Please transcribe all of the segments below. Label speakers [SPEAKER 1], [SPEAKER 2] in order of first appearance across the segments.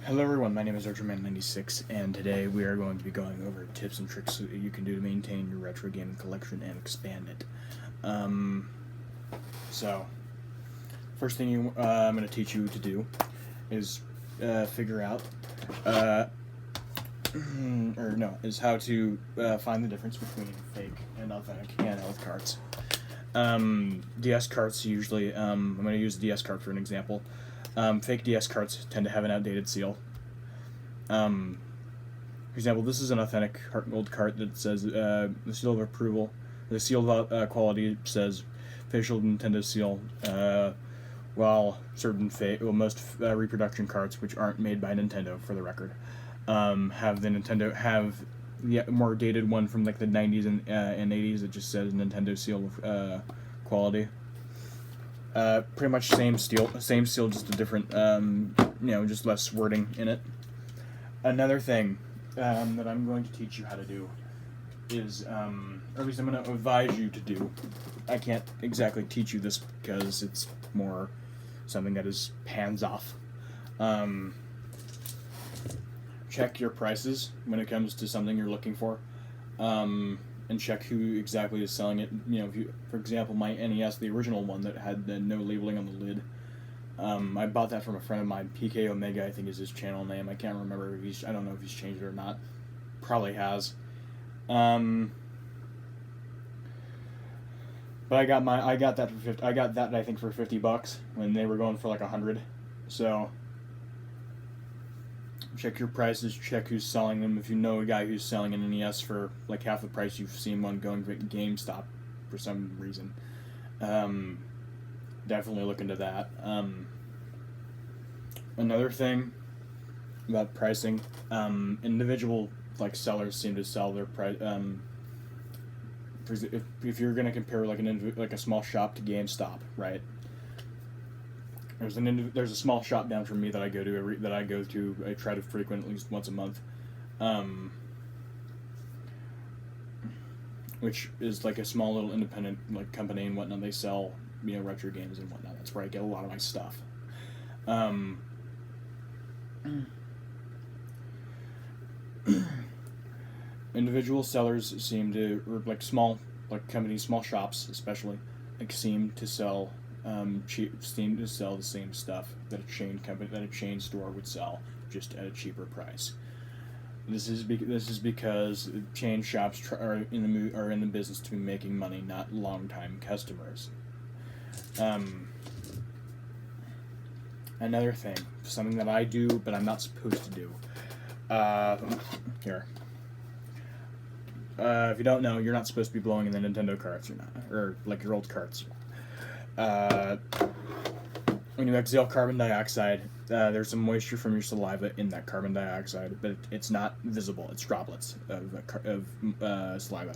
[SPEAKER 1] Hello everyone, my name is Archerman96, and today we are going to be going over tips and tricks that you can do to maintain your retro gaming collection and expand it. So, first thing I'm going to teach you to do is figure out, is how to find the difference between fake and authentic handheld carts. DS carts usually, I'm going to use the DS cart for an example. Fake DS carts tend to have an outdated seal. For example, this is an authentic gold cart that says the seal of approval. The seal of quality says official Nintendo seal, while most reproduction carts, which aren't made by Nintendo, for the record, have the more dated one from like the 90s and 80s that just says Nintendo seal of quality. Pretty much same seal, just a different, just less wording in it. Another thing that I'm going to teach you how to do is, or at least I'm going to advise you to do. I can't exactly teach you this because it's more something that is hands-off. Check your prices when it comes to something you're looking for. And check who exactly is selling it. For example, my NES, the original one that had no labeling on the lid, I bought that from a friend of mine. PK Omega, I think, is his channel name. I can't remember I don't know if he's changed it or not. Probably has. But I got that for 50. I got that, I think, for $50 when they were going for like 100. So check your prices, check who's selling them. If you know a guy who's selling an NES for like half the price you've seen one going to GameStop for some reason, definitely look into that. Another thing about pricing, individual like sellers seem to sell their price. If you're gonna compare like a small shop to GameStop, right? There's a small shop down from me that I go to. I try to frequent at least once a month, which is like a small little independent like company and whatnot. They sell retro games and whatnot. That's where I get a lot of my stuff. Individual sellers seem to, or like small companies, small shops especially, seem to sell the same stuff that a chain store would sell, just at a cheaper price. This is because chain shops are in the business to be making money, not long-time customers. Another thing, something that I do but I'm not supposed to do. Here. If you don't know, you're not supposed to be blowing in the Nintendo carts or like your old carts. When you exhale carbon dioxide, there's some moisture from your saliva in that carbon dioxide, but it's not visible. It's droplets of saliva.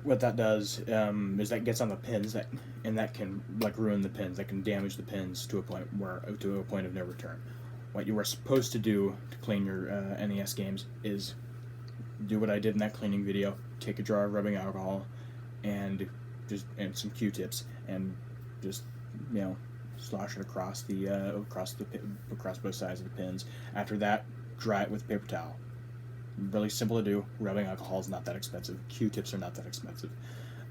[SPEAKER 1] What that does is that gets on the pins, and that can ruin the pins. That can damage the pins to a point of no return. What you are supposed to do to clean your NES games is do what I did in that cleaning video. Take a jar of rubbing alcohol and some Q-tips and just slosh it across both sides of the pins. After that, dry it with a paper towel. Really simple to do. Rubbing alcohol is not that expensive. Q-tips are not that expensive.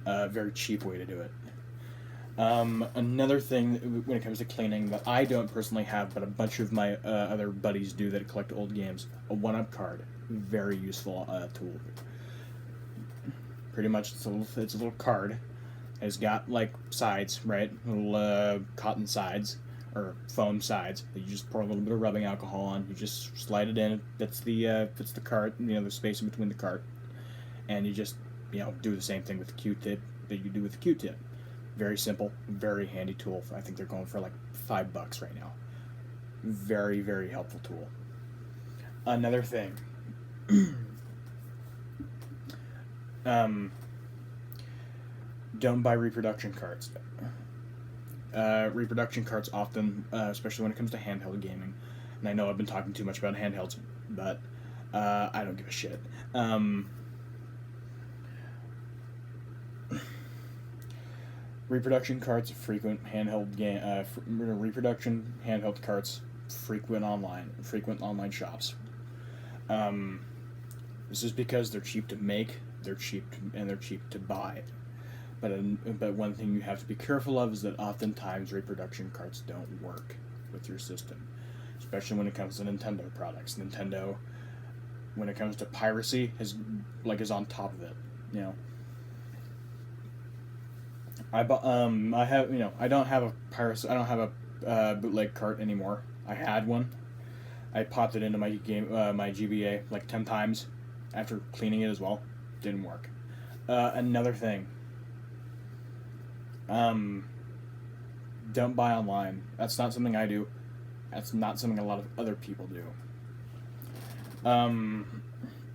[SPEAKER 1] Very cheap way to do it. Another thing when it comes to cleaning that I don't personally have, but a bunch of my other buddies do that collect old games, a 1-up card. Very useful tool. Pretty much it's a little card. It's got sides, right? Little cotton sides or foam sides that you just pour a little bit of rubbing alcohol on. You just slide it in. It fits the cart. The space in between the cart, and you just do the same thing with the Q-tip that you do with the Q-tip. Very simple, very handy tool. I think they're going for like $5 right now. Very, very helpful tool. Another thing. Don't buy reproduction carts. Reproduction carts often, especially when it comes to handheld gaming, and I know I've been talking too much about handhelds, but I don't give a shit. Reproduction carts, frequent handheld reproduction handheld carts frequent online shops. This is because they're cheap to make, they're cheap to buy. But one thing you have to be careful of is that oftentimes reproduction carts don't work with your system, especially when it comes to Nintendo products. Nintendo, when it comes to piracy, is on top of it. You know, I don't have a bootleg cart anymore. I had one. I popped it into my my GBA like 10 times after cleaning it as well. Didn't work. Another thing. Don't buy online. That's not something I do. That's not something a lot of other people do.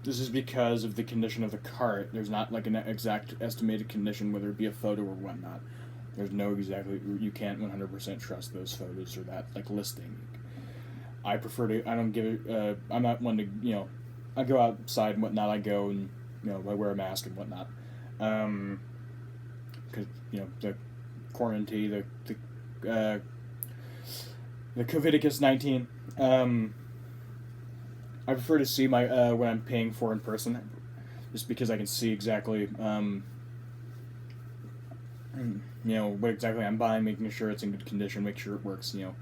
[SPEAKER 1] This is because of the condition of the cart. There's not like an exact estimated condition, whether it be a photo or whatnot. There's no exactly. You can't 100% trust those photos or that like listing. I prefer to. I don't give it. I'm not one to. I go outside and whatnot. I go and I wear a mask and whatnot. Because the quarantine, the Covidicus-19. I prefer to see my what I'm paying for in person, just because I can see exactly what exactly I'm buying, making sure it's in good condition, make sure it works. When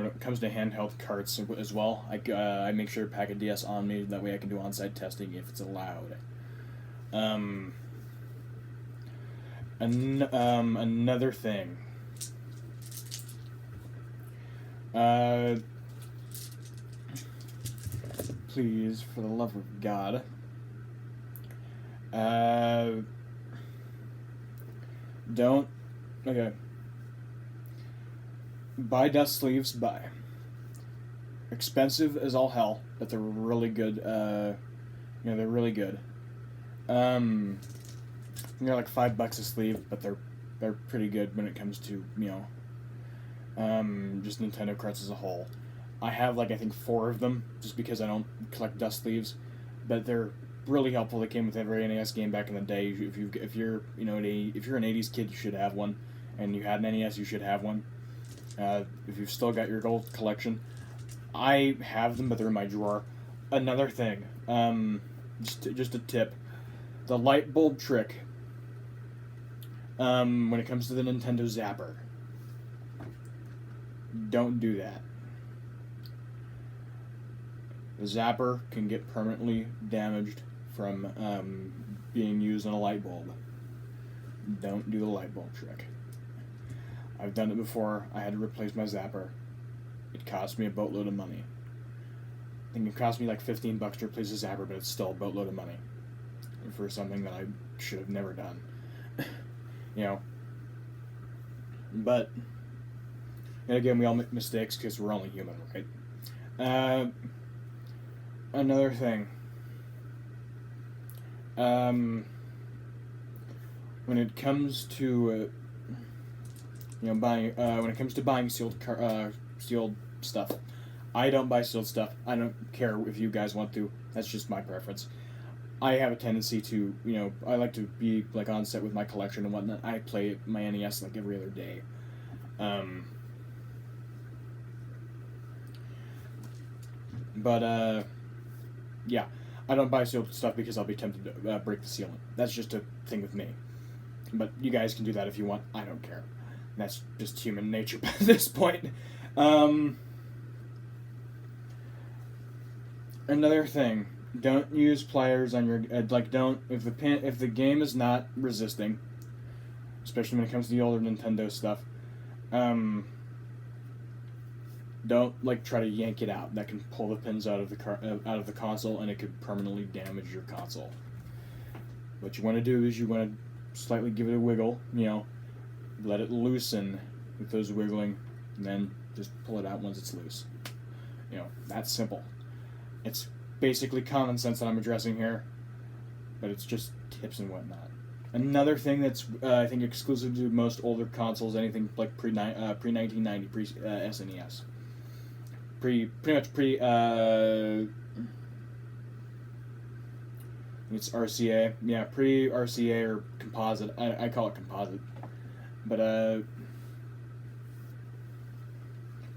[SPEAKER 1] it comes to handheld carts as well, I make sure to pack a DS on me. That way I can do on-site testing if it's allowed. Another thing. Please, for the love of God. Don't. Okay. Buy dust sleeves. Buy. Expensive as all hell, but they're really good. They're really good. They're like $5 a sleeve, but they're pretty good when it comes to just Nintendo carts as a whole. I have I think 4 of them, just because I don't collect dust sleeves, but they're really helpful. They came with every NES game back in the day. If you're an '80s kid, you should have one, and you had an NES, you should have one. If you've still got your gold collection, I have them, but they're in my drawer. Another thing, just a tip, the light bulb trick. When it comes to the Nintendo Zapper, don't do that. The Zapper can get permanently damaged from being used on a light bulb. Don't do the light bulb trick. I've done it before. I had to replace my Zapper. It cost me a boatload of money. I think it cost me like $15 to replace the Zapper, but it's still a boatload of money for something that I should have never done. But and again, we all make mistakes because we're only human, right? Another thing. When it comes to buying sealed stuff, I don't buy sealed stuff. I don't care if you guys want to. That's just my preference. I have a tendency to, I like to be on set with my collection and whatnot. I play my NES every other day. Yeah, I don't buy sealed stuff because I'll be tempted to break the sealant. That's just a thing with me. But you guys can do that if you want. I don't care. That's just human nature at this point. Another thing. Don't use pliers on your if the game is not resisting, especially when it comes to the older Nintendo stuff. Don't try to yank it out. That can pull the pins out of the console, and it could permanently damage your console. What you want to do is you want to slightly give it a wiggle. Let it loosen with those wiggling, and then just pull it out once it's loose. That's simple. It's basically common sense that I'm addressing here, but it's just tips and whatnot. Another thing that's I think exclusive to most older consoles, anything pre 1990, pre SNES, pretty much it's RCA, yeah, pre RCA or composite. I call it composite, but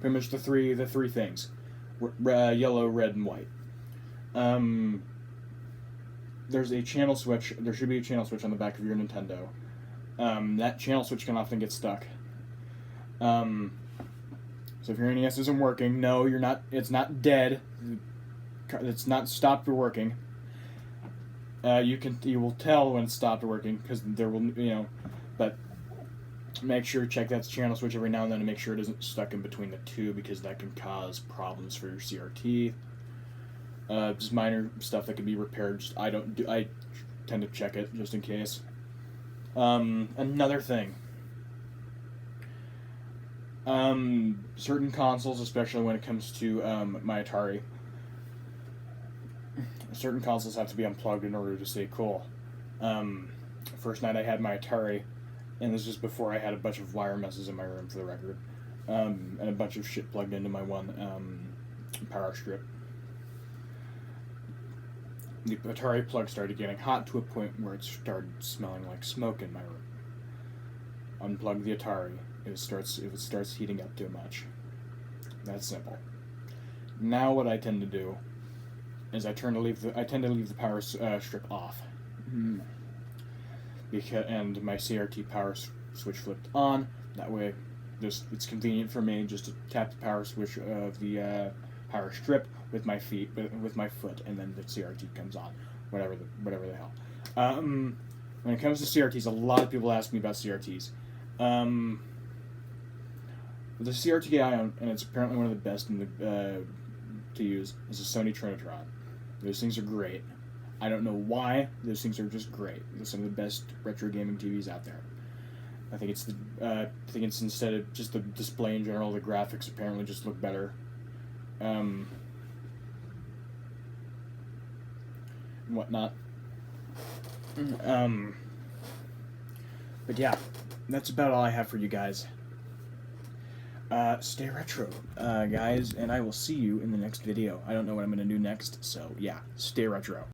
[SPEAKER 1] Pretty much the three things: yellow, red, and white. There's a channel switch. There should be a channel switch on the back of your Nintendo. That channel switch can often get stuck. So if your NES isn't working, no, you're not. It's not dead. It's not stopped working. You will tell when it stopped working because there will but make sure to check that channel switch every now and then to make sure it isn't stuck in between the two because that can cause problems for your CRT. Just minor stuff that can be repaired. I tend to check it just in case. Another thing. Certain consoles, especially when it comes to my Atari, certain consoles have to be unplugged in order to stay cool. First night I had my Atari, and this was before I had a bunch of wire messes in my room, for the record, and a bunch of shit plugged into my one power strip. The Atari plug started getting hot to a point where it started smelling like smoke in my room. Unplug the Atari. If it starts heating up too much. That's simple. Now what I tend to do is I tend to leave the power strip off. And my CRT power switch flipped on. That way, it's convenient for me just to tap the power switch of the power strip with my foot, and then the CRT comes on. Whatever the hell. When it comes to CRTs, a lot of people ask me about CRTs. The CRT I own, and it's apparently one of the best to use, is a Sony Trinitron. Those things are great. I don't know why. Those things are just great. They're some of the best retro gaming TVs out there. I think it's instead of just the display in general, the graphics apparently just look better. And whatnot. But yeah, that's about all I have for you guys. Stay retro, guys, and I will see you in the next video. I don't know what I'm going to do next, so yeah, stay retro.